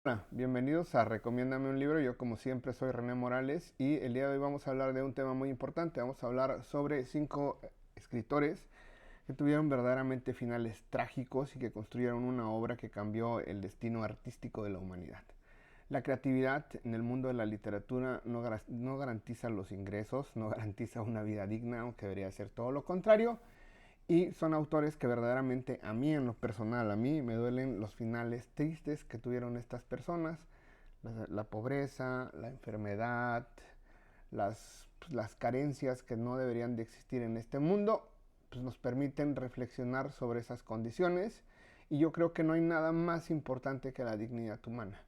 Hola, bienvenidos a Recomiéndame un libro. Yo como siempre soy René Morales y el día de hoy vamos a hablar de un tema muy importante. Vamos a hablar sobre 5 escritores que tuvieron verdaderamente finales trágicos y que construyeron una obra que cambió el destino artístico de la humanidad. La creatividad en el mundo de la literatura no garantiza los ingresos, no garantiza una vida digna, aunque debería ser todo lo contrario. Y son autores que verdaderamente a mí en lo personal, a mí me duelen los finales tristes que tuvieron estas personas. La pobreza, la enfermedad, las carencias que no deberían de existir en este mundo, pues nos permiten reflexionar sobre esas condiciones. Y yo creo que no hay nada más importante que la dignidad humana.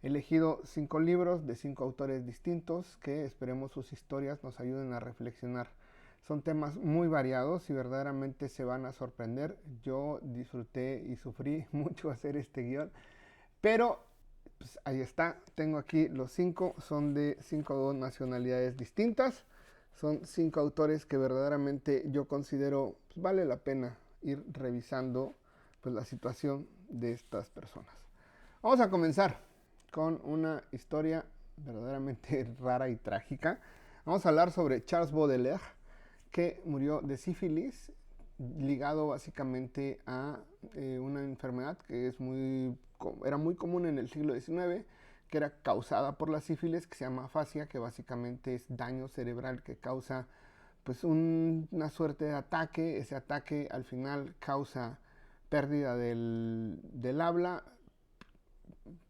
He elegido 5 libros de 5 autores distintos que esperemos sus historias nos ayuden a reflexionar. Son temas muy variados y verdaderamente se van a sorprender. Yo disfruté y sufrí mucho hacer este guión, pero pues ahí está. Tengo aquí los 5, son de 5 nacionalidades distintas. Son 5 autores que verdaderamente yo considero pues, vale la pena ir revisando pues, la situación de estas personas. Vamos a comenzar con una historia verdaderamente rara y trágica. Vamos a hablar sobre Charles Baudelaire, que murió de sífilis, ligado básicamente a una enfermedad que era muy común en el siglo XIX, que era causada por la sífilis, que se llama afasia, que básicamente es daño cerebral que causa pues una suerte de ataque. Ese ataque al final causa pérdida del habla,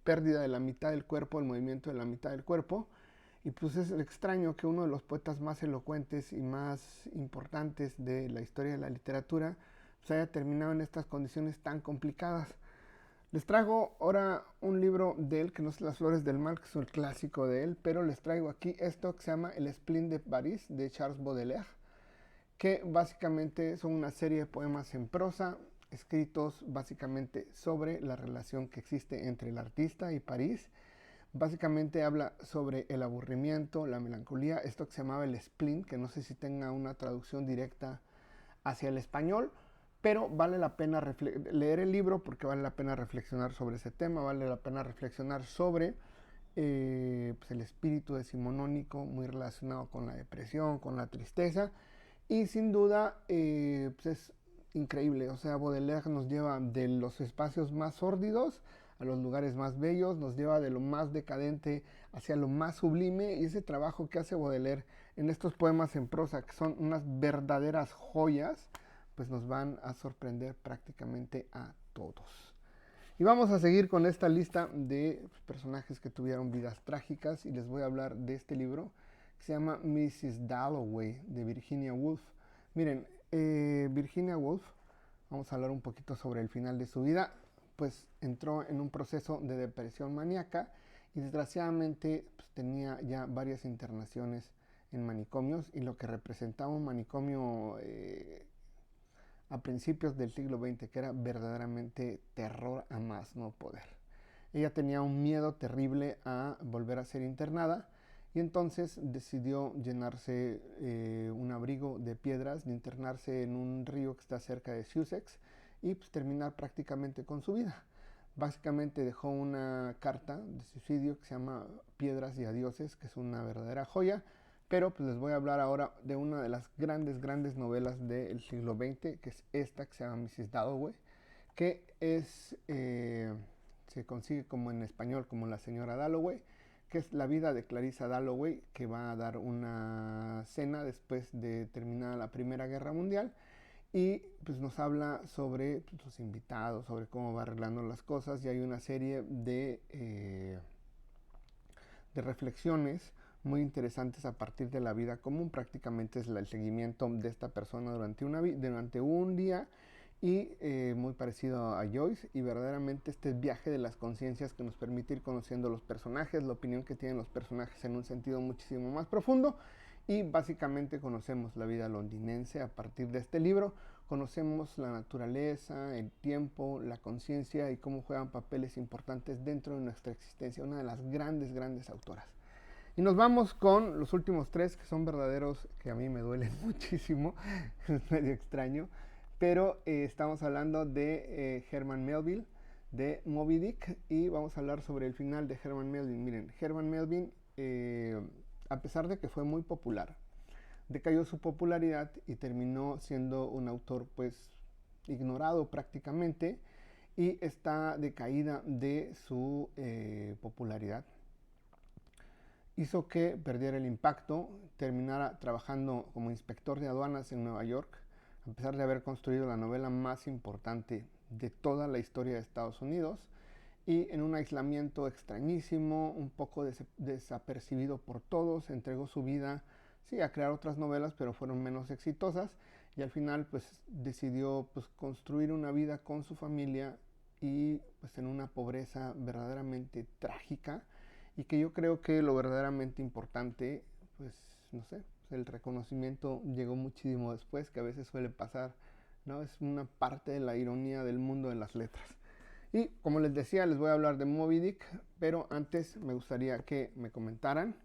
pérdida de la mitad del cuerpo, el movimiento de la mitad del cuerpo. Y pues es extraño que uno de los poetas más elocuentes y más importantes de la historia de la literatura pues haya terminado en estas condiciones tan complicadas. Les traigo ahora un libro de él, que no es Las Flores del Mal, que es un clásico de él, pero les traigo aquí esto que se llama El Spleen de París, de Charles Baudelaire, que básicamente son una serie de poemas en prosa, escritos básicamente sobre la relación que existe entre el artista y París. Básicamente habla sobre el aburrimiento, la melancolía, esto que se llamaba el spleen, que no sé si tenga una traducción directa hacia el español, pero vale la pena leer el libro porque vale la pena reflexionar sobre ese tema, vale la pena reflexionar sobre pues el espíritu decimonónico muy relacionado con la depresión, con la tristeza, y sin duda pues es increíble. O sea, Baudelaire nos lleva de los espacios más sórdidos a los lugares más bellos, nos lleva de lo más decadente hacia lo más sublime, y ese trabajo que hace Baudelaire en estos poemas en prosa, que son unas verdaderas joyas, pues nos van a sorprender prácticamente a todos. Y vamos a seguir con esta lista de personajes que tuvieron vidas trágicas, y les voy a hablar de este libro que se llama Mrs. Dalloway, de Virginia Woolf. Miren, Virginia Woolf, vamos a hablar un poquito sobre el final de su vida. Pues entró en un proceso de depresión maníaca y desgraciadamente pues, tenía ya varias internaciones en manicomios, y lo que representaba un manicomio a principios del siglo XX, que era verdaderamente terror a más no poder. Ella tenía un miedo terrible a volver a ser internada, y entonces decidió llenarse un abrigo de piedras, de internarse en un río que está cerca de Sussex y pues, terminar prácticamente con su vida. Básicamente dejó una carta de suicidio que se llama Piedras y Adioses, que es una verdadera joya. Pero pues les voy a hablar ahora de una de las grandes novelas del siglo XX, que es esta, que se llama Mrs. Dalloway, que se consigue como en español como La Señora Dalloway, que es la vida de Clarissa Dalloway, que va a dar una cena después de terminada la Primera Guerra Mundial, y pues nos habla sobre pues, los invitados, sobre cómo va arreglando las cosas, y hay una serie de reflexiones muy interesantes a partir de la vida común. Prácticamente es el seguimiento de esta persona durante un día, y muy parecido a Joyce, y verdaderamente este viaje de las conciencias que nos permite ir conociendo los personajes, la opinión que tienen los personajes en un sentido muchísimo más profundo. Y básicamente conocemos la vida londinense a partir de este libro, conocemos la naturaleza, el tiempo, la conciencia y cómo juegan papeles importantes dentro de nuestra existencia. Una de las grandes autoras. Y nos vamos con los últimos 3, que son verdaderos, que a mí me duelen muchísimo, es medio extraño, pero estamos hablando de Herman Melville, de Moby Dick y vamos a hablar sobre el final de Herman Melville. Miren, Herman Melville, a pesar de que fue muy popular, decayó su popularidad y terminó siendo un autor pues ignorado prácticamente, y esta decaída de su popularidad hizo que perdiera el impacto, terminara trabajando como inspector de aduanas en Nueva York, a pesar de haber construido la novela más importante de toda la historia de Estados Unidos, y en un aislamiento extrañísimo, un poco desapercibido por todos, entregó su vida, sí, a crear otras novelas, pero fueron menos exitosas, y al final pues decidió pues construir una vida con su familia y pues en una pobreza verdaderamente trágica, y que yo creo que lo verdaderamente importante, pues no sé, el reconocimiento llegó muchísimo después, que a veces suele pasar, ¿no? Es una parte de la ironía del mundo de las letras. Y como les decía, les voy a hablar de Moby Dick, pero antes me gustaría que me comentaran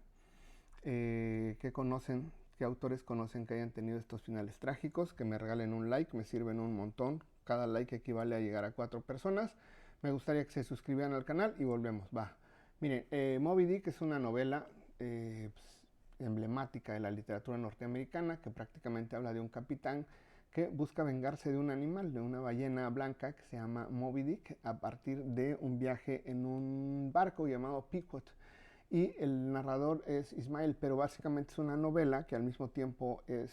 qué conocen, qué autores conocen que hayan tenido estos finales trágicos, que me regalen un like, me sirven un montón. Cada like equivale a llegar a 4 personas. Me gustaría que se suscribieran al canal y volvemos, va. Miren, Moby Dick es una novela pues, emblemática de la literatura norteamericana, que prácticamente habla de un capitán que busca vengarse de un animal, de una ballena blanca que se llama Moby Dick, a partir de un viaje en un barco llamado Pequot. Y el narrador es Ismael, pero básicamente es una novela que al mismo tiempo es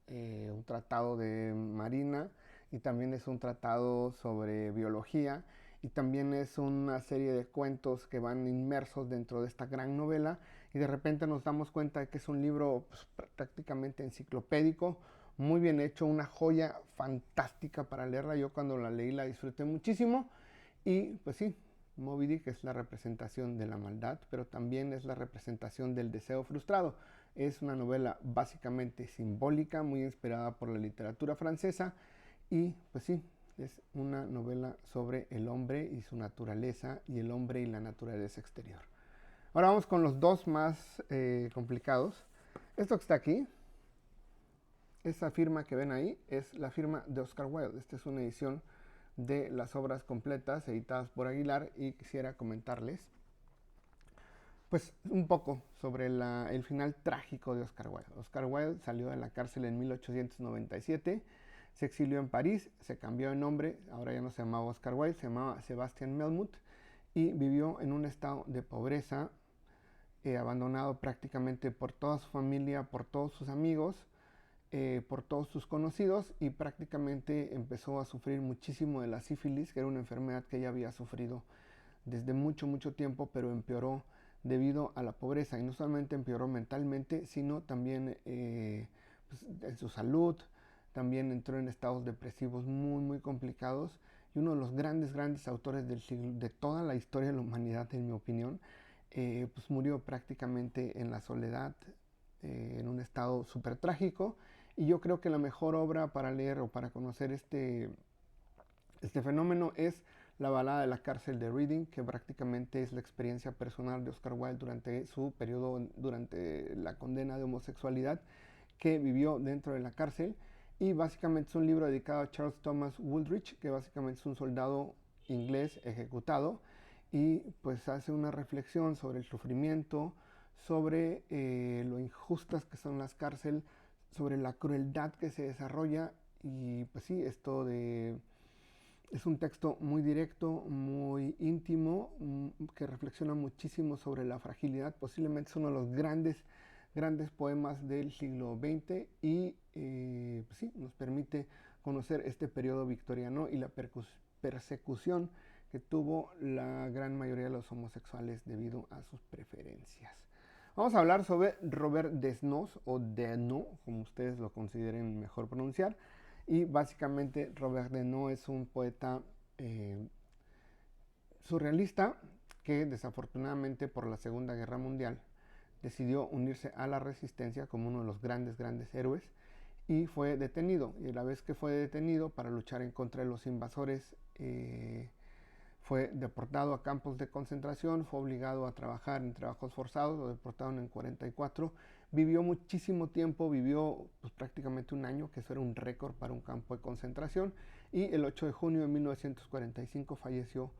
un tratado de marina, y también es un tratado sobre biología, y también es una serie de cuentos que van inmersos dentro de esta gran novela, y de repente nos damos cuenta de que es un libro pues, prácticamente enciclopédico, muy bien hecho, una joya fantástica para leerla. Yo cuando la leí la disfruté muchísimo, y pues sí, Moby Dick es la representación de la maldad, pero también es la representación del deseo frustrado. Es una novela básicamente simbólica, muy inspirada por la literatura francesa, y pues sí, es una novela sobre el hombre y su naturaleza, y el hombre y la naturaleza exterior. Ahora vamos con los dos más complicados. Esto que está aquí, esa firma que ven ahí, es la firma de Oscar Wilde. Esta es una edición de las obras completas editadas por Aguilar, y quisiera comentarles pues un poco sobre el final trágico de Oscar Wilde. Oscar Wilde salió de la cárcel en 1897, se exilió en París, se cambió de nombre, ahora ya no se llamaba Oscar Wilde, se llamaba Sebastian Melmoth, y vivió en un estado de pobreza, abandonado prácticamente por toda su familia, por todos sus amigos, por todos sus conocidos, y prácticamente empezó a sufrir muchísimo de la sífilis, que era una enfermedad que ella había sufrido desde mucho tiempo, pero empeoró debido a la pobreza, y no solamente empeoró mentalmente, sino también pues, en su salud. También entró en estados depresivos muy complicados, y uno de los grandes autores del siglo, de toda la historia de la humanidad, en mi opinión, pues murió prácticamente en la soledad, en un estado súper trágico. Y yo creo que la mejor obra para leer o para conocer este fenómeno es La balada de la cárcel de Reading, que prácticamente es la experiencia personal de Oscar Wilde durante su periodo, durante la condena de homosexualidad que vivió dentro de la cárcel. Y básicamente es un libro dedicado a Charles Thomas Woolridge, que básicamente es un soldado inglés ejecutado, y pues hace una reflexión sobre el sufrimiento, sobre lo injustas que son las cárceles, sobre la crueldad que se desarrolla. Y pues sí, es un texto muy directo, muy íntimo, que reflexiona muchísimo sobre la fragilidad. Posiblemente es uno de los grandes poemas del siglo XX, y pues sí, nos permite conocer este periodo victoriano y la persecución que tuvo la gran mayoría de los homosexuales debido a sus preferencias. Vamos a hablar sobre Robert Desnos, o Desnos, como ustedes lo consideren mejor pronunciar. Y básicamente Robert Desnos es un poeta surrealista que desafortunadamente por la Segunda Guerra Mundial decidió unirse a la resistencia como uno de los grandes héroes, y fue detenido. Y a la vez que fue detenido para luchar en contra de los invasores, fue deportado a campos de concentración, fue obligado a trabajar en trabajos forzados, lo deportaron en 44, vivió muchísimo tiempo, vivió pues, prácticamente un año, que eso era un récord para un campo de concentración, y el 8 de junio de 1945 falleció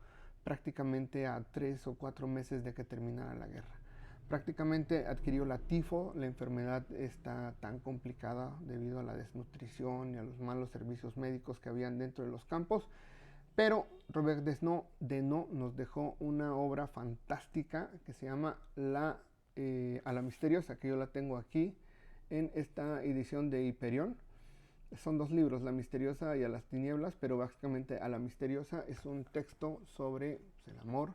prácticamente a 3 o 4 meses de que terminara la guerra. Prácticamente adquirió la tifo, la enfermedad está tan complicada debido a la desnutrición y a los malos servicios médicos que habían dentro de los campos, pero Robert Desnos nos dejó una obra fantástica que se llama A la Misteriosa, que yo la tengo aquí en esta edición de Hiperión. Son 2 libros, La Misteriosa y A las Tinieblas, pero básicamente A la Misteriosa es un texto sobre el amor,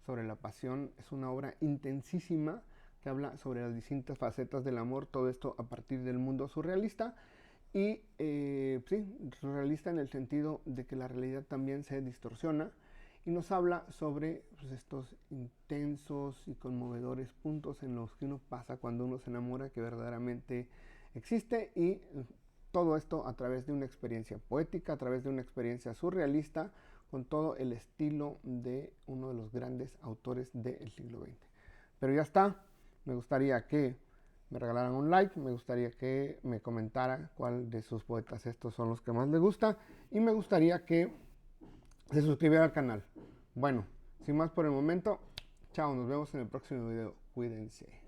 sobre la pasión. Es una obra intensísima que habla sobre las distintas facetas del amor, todo esto a partir del mundo surrealista. Y sí, surrealista en el sentido de que la realidad también se distorsiona y nos habla sobre pues, estos intensos y conmovedores puntos en los que uno pasa cuando uno se enamora, que verdaderamente existe, y todo esto a través de una experiencia poética, a través de una experiencia surrealista, con todo el estilo de uno de los grandes autores del siglo XX. Pero ya está, me gustaría que me regalaran un like, me gustaría que me comentara cuál de sus poetas estos son los que más le gusta, y me gustaría que se suscribiera al canal. Bueno, sin más por el momento, chao, nos vemos en el próximo video, cuídense.